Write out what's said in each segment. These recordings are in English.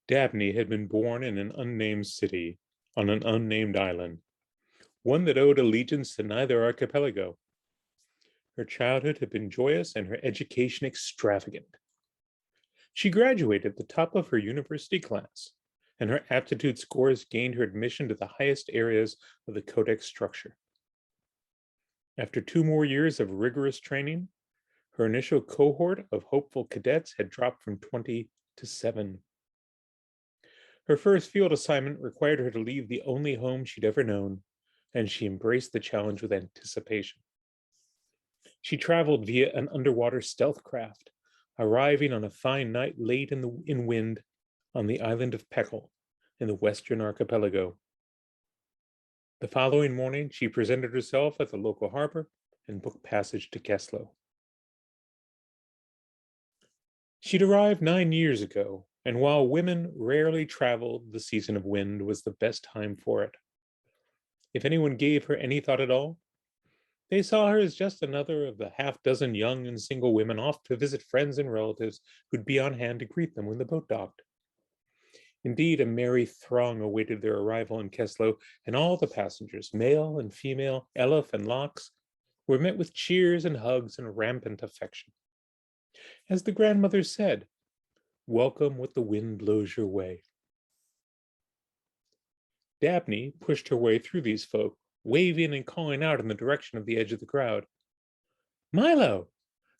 Dabney had been born in an unnamed city on an unnamed island, one that owed allegiance to neither archipelago. Her childhood had been joyous and her education extravagant. She graduated at the top of her university class, and her aptitude scores gained her admission to the highest areas of the Codex structure. After 2 more years of rigorous training, her initial cohort of hopeful cadets had dropped from 20 to 7. Her first field assignment required her to leave the only home she'd ever known, and she embraced the challenge with anticipation. She traveled via an underwater stealth craft, arriving on a fine night late in wind on the island of Peckle in the western archipelago. The following morning, she presented herself at the local harbor and booked passage to Keslo. She'd arrived 9 years ago, and while women rarely traveled, the season of wind was the best time for it. If anyone gave her any thought at all, they saw her as just another of the half-dozen young and single women off to visit friends and relatives who'd be on hand to greet them when the boat docked. Indeed, a merry throng awaited their arrival in Keslo, and all the passengers, male and female, Elif and Lox, were met with cheers and hugs and rampant affection. As the grandmother said, "Welcome what the wind blows your way." Dabney pushed her way through these folk, waving and calling out in the direction of the edge of the crowd. "Milo!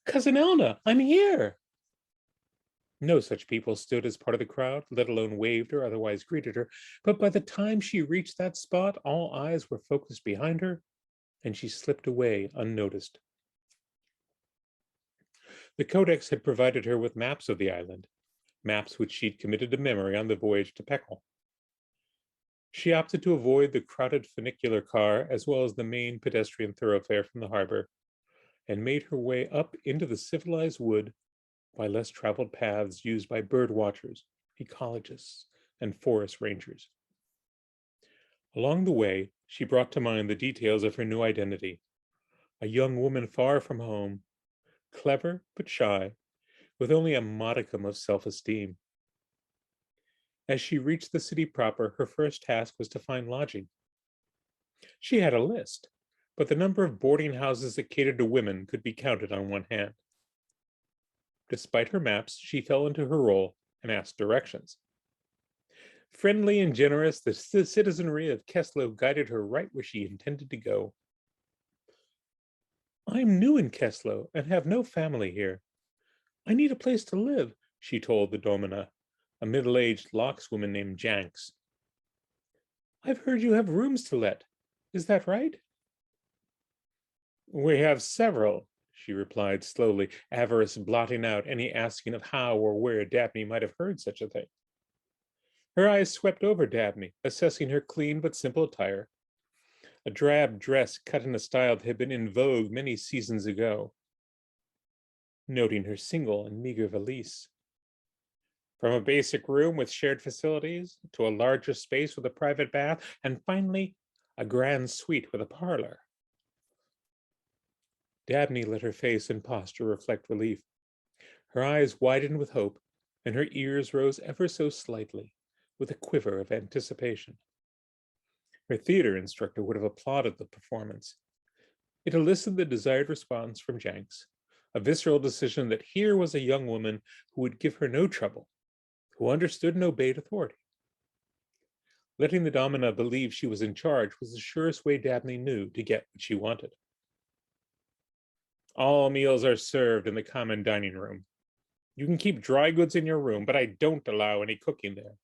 Cousin Elna, I'm here!" No such people stood as part of the crowd, let alone waved or otherwise greeted her, but by the time she reached that spot, all eyes were focused behind her, and she slipped away unnoticed. The Codex had provided her with maps of the island, maps which she'd committed to memory on the voyage to Peckle. She opted to avoid the crowded funicular car as well as the main pedestrian thoroughfare from the harbor, and made her way up into the civilized wood by less traveled paths used by bird watchers, ecologists, and forest rangers. Along the way, she brought to mind the details of her new identity, a young woman far from home, clever but shy, with only a modicum of self-esteem. As she reached the city proper, her first task was to find lodging. She had a list, but the number of boarding houses that catered to women could be counted on one hand. Despite her maps, she fell into her role and asked directions. Friendly and generous, the citizenry of Keslo guided her right where she intended to go. "I'm new in Keslo and have no family here. I need a place to live," she told the domina, a middle-aged Lox woman named Janks. "I've heard you have rooms to let. Is that right?" "We have several," she replied slowly, avarice blotting out any asking of how or where Dabney might have heard such a thing. Her eyes swept over Dabney, assessing her clean but simple attire. A drab dress cut in a style that had been in vogue many seasons ago. Noting her single and meager valise. From a basic room with shared facilities, to a larger space with a private bath, and finally, a grand suite with a parlor. Dabney let her face and posture reflect relief. Her eyes widened with hope, and her ears rose ever so slightly, with a quiver of anticipation. Her theater instructor would have applauded the performance. It elicited the desired response from Janks, a visceral decision that here was a young woman who would give her no trouble, who understood and obeyed authority. Letting the domina believe she was in charge was the surest way Dabney knew to get what she wanted. "All meals are served in the common dining room. You can keep dry goods in your room, but I don't allow any cooking there.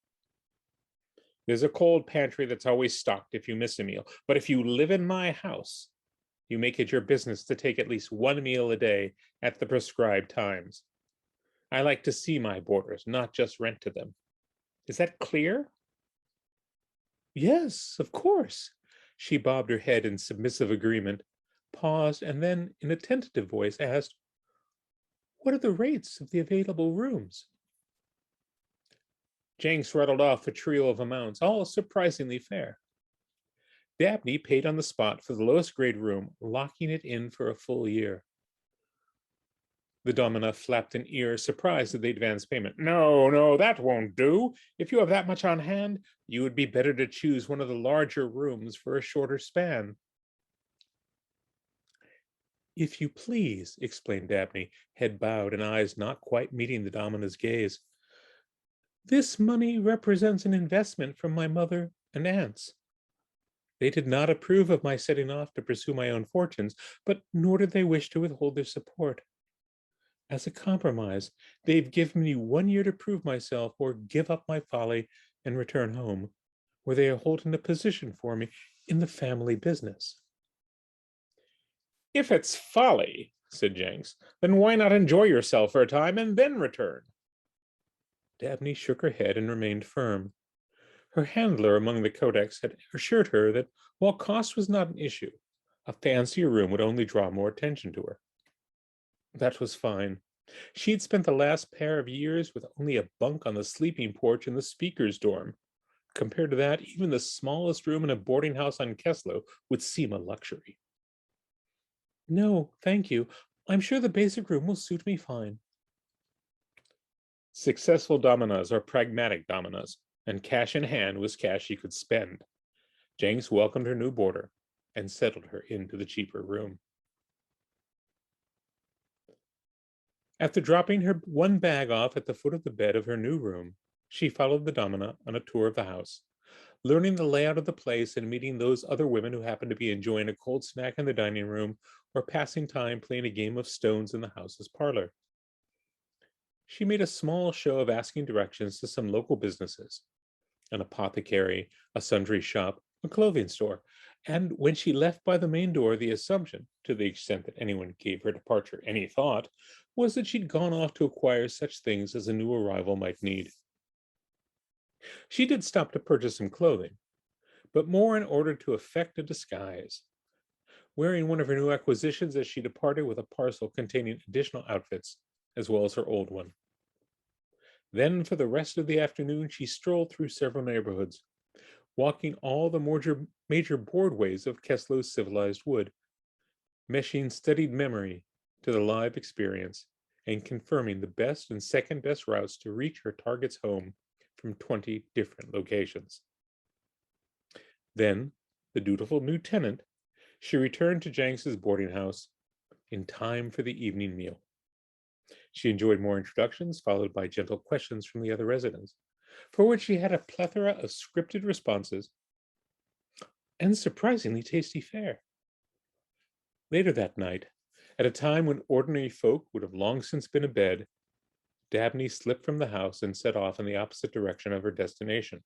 There's a cold pantry that's always stocked if you miss a meal, but if you live in my house, you make it your business to take at least one meal a day at the prescribed times. I like to see my boarders, not just rent to them. Is that clear?" "Yes, of course." She bobbed her head in submissive agreement, paused, and then, in a tentative voice, asked, "What are the rates of the available rooms?" Jenks rattled off a trio of amounts, all surprisingly fair. Dabney paid on the spot for the lowest grade room, locking it in for a full year. The domina flapped an ear, surprised at the advance payment. No, no, that won't do. If you have that much on hand, you would be better to choose one of the larger rooms for a shorter span. If you please, explained Dabney, head bowed and eyes not quite meeting the domina's gaze. This money represents an investment from my mother and aunts. They did not approve of my setting off to pursue my own fortunes, but nor did they wish to withhold their support. As a compromise, they've given me 1 year to prove myself or give up my folly and return home, where they are holding a position for me in the family business. If it's folly, said Jenks, then why not enjoy yourself for a time and then return? Dabney shook her head and remained firm. Her handler among the Kodaks had assured her that while cost was not an issue, a fancier room would only draw more attention to her. That was fine. She'd spent the last pair of years with only a bunk on the sleeping porch in the speaker's dorm. Compared to that, even the smallest room in a boarding house on Keslow would seem a luxury. No, thank you. I'm sure the basic room will suit me fine. Successful dominas are pragmatic dominas, and cash in hand was cash she could spend. Jenks welcomed her new boarder and settled her into the cheaper room. After dropping her one bag off at the foot of the bed of her new room, she followed the domina on a tour of the house, learning the layout of the place and meeting those other women who happened to be enjoying a cold snack in the dining room or passing time playing a game of stones in the house's parlor. She made a small show of asking directions to some local businesses, an apothecary, a sundry shop, a clothing store, and when she left by the main door, the assumption, to the extent that anyone gave her departure any thought, was that she'd gone off to acquire such things as a new arrival might need. She did stop to purchase some clothing, but more in order to effect a disguise, wearing one of her new acquisitions as she departed with a parcel containing additional outfits, as well as her old one. Then, for the rest of the afternoon, she strolled through several neighborhoods, walking all the major boardways of Keslow's civilized wood, meshing studied memory to the live experience and confirming the best and second best routes to reach her target's home from 20 different locations. Then, the dutiful new tenant, she returned to Jenks's boarding house in time for the evening meal. She enjoyed more introductions, followed by gentle questions from the other residents, for which she had a plethora of scripted responses and surprisingly tasty fare. Later that night, at a time when ordinary folk would have long since been abed, Dabney slipped from the house and set off in the opposite direction of her destination,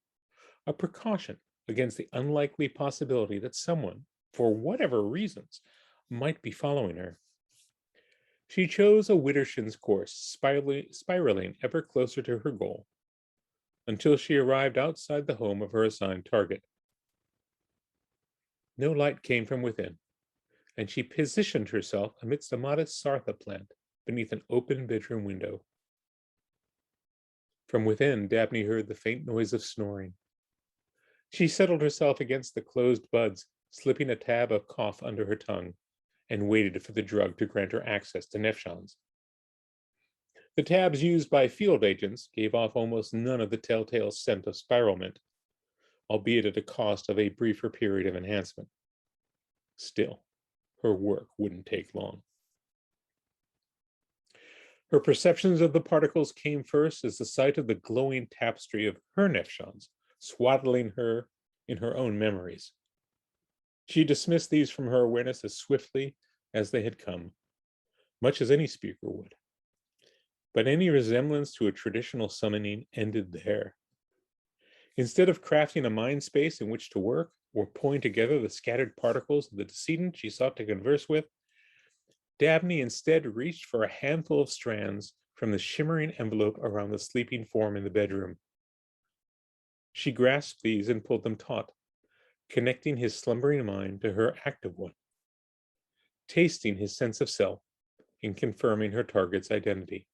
a precaution against the unlikely possibility that someone, for whatever reasons, might be following her. She chose a Widdershins course, spiraling ever closer to her goal, until she arrived outside the home of her assigned target. No light came from within, and she positioned herself amidst a modest sartha plant beneath an open bedroom window. From within, Dabney heard the faint noise of snoring. She settled herself against the closed buds, slipping a tab of cough under her tongue, and waited for the drug to grant her access to Nefshans. The tabs used by field agents gave off almost none of the telltale scent of spiral mint, albeit at a cost of a briefer period of enhancement. Still, her work wouldn't take long. Her perceptions of the particles came first as the sight of the glowing tapestry of her Nefshans, swaddling her in her own memories. She dismissed these from her awareness as swiftly as they had come, much as any speaker would. But any resemblance to a traditional summoning ended there. Instead of crafting a mind space in which to work, or pulling together the scattered particles of the decedent she sought to converse with, Dabney instead reached for a handful of strands from the shimmering envelope around the sleeping form in the bedroom. She grasped these and pulled them taut, connecting his slumbering mind to her active one, tasting his sense of self in confirming her target's identity.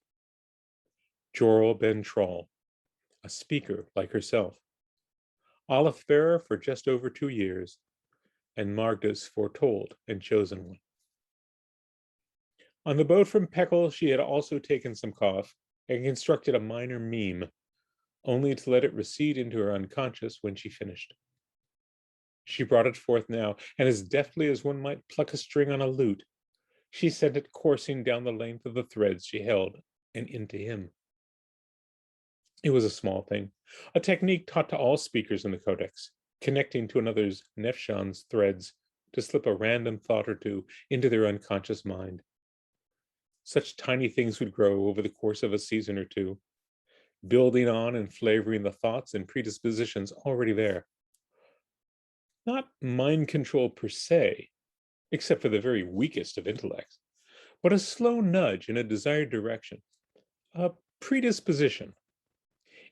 Jorel Ben Troll, a speaker like herself, Aleph bearer for just over 2 years, and Magda's foretold and chosen one. On the boat from Peckle, she had also taken some cough and constructed a minor meme, only to let it recede into her unconscious when she finished. She brought it forth now, and as deftly as one might pluck a string on a lute, she sent it coursing down the length of the threads she held and into him. It was a small thing, a technique taught to all speakers in the Codex, connecting to another's Nefshan's threads to slip a random thought or two into their unconscious mind. Such tiny things would grow over the course of a season or two, building on and flavoring the thoughts and predispositions already there. Not mind control per se, except for the very weakest of intellects, but a slow nudge in a desired direction, a predisposition.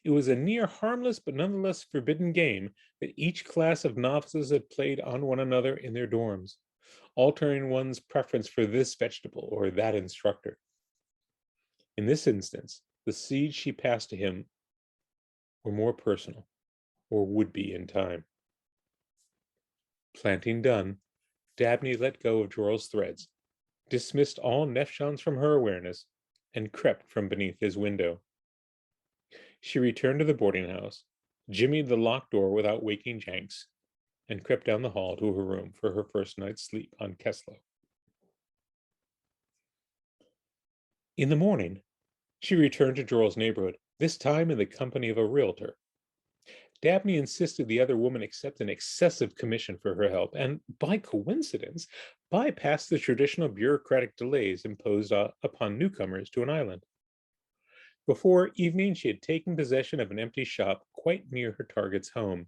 It was a near harmless but nonetheless forbidden game that each class of novices had played on one another in their dorms, altering one's preference for this vegetable or that instructor. In this instance, the seeds she passed to him were more personal, or would be in time. Planting done, Dabney let go of Joral's threads, dismissed all Nefshans from her awareness, and crept from beneath his window. She returned to the boarding house, jimmied the locked door without waking Jenks, and crept down the hall to her room for her first night's sleep on Keslow. In the morning, she returned to Joral's neighborhood, this time in the company of a realtor. Dabney insisted the other woman accept an excessive commission for her help, and by coincidence, bypassed the traditional bureaucratic delays imposed upon newcomers to an island. Before evening, she had taken possession of an empty shop quite near her target's home,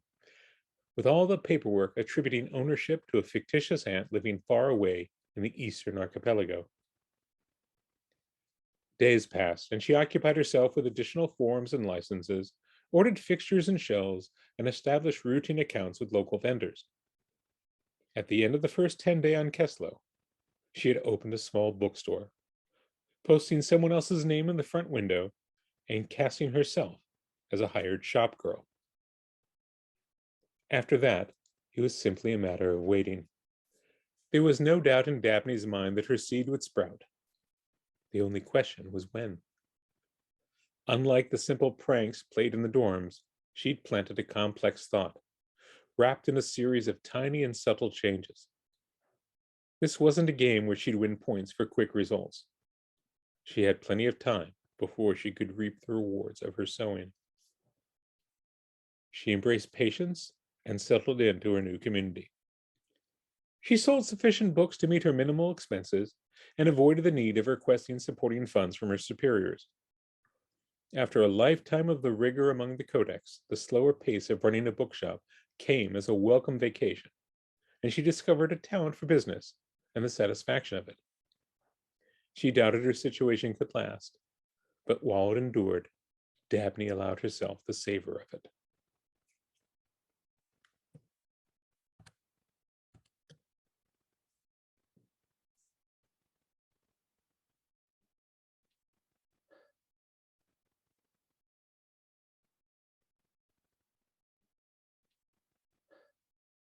with all the paperwork attributing ownership to a fictitious aunt living far away in the eastern archipelago. Days passed, and she occupied herself with additional forms and licenses, ordered fixtures and shelves, and established routine accounts with local vendors. At the end of the first 10 days on Keslow, she had opened a small bookstore, posting someone else's name in the front window and casting herself as a hired shop girl. After that, it was simply a matter of waiting. There was no doubt in Dabney's mind that her seed would sprout. The only question was when. Unlike the simple pranks played in the dorms, she'd planted a complex thought, wrapped in a series of tiny and subtle changes. This wasn't a game where she'd win points for quick results. She had plenty of time before she could reap the rewards of her sowing. She embraced patience and settled into her new community. She sold sufficient books to meet her minimal expenses and avoided the need of requesting supporting funds from her superiors. After a lifetime of the rigor among the codex, the slower pace of running a bookshop came as a welcome vacation, and she discovered a talent for business and the satisfaction of it. She doubted her situation could last, but while it endured, Dabney allowed herself the savor of it.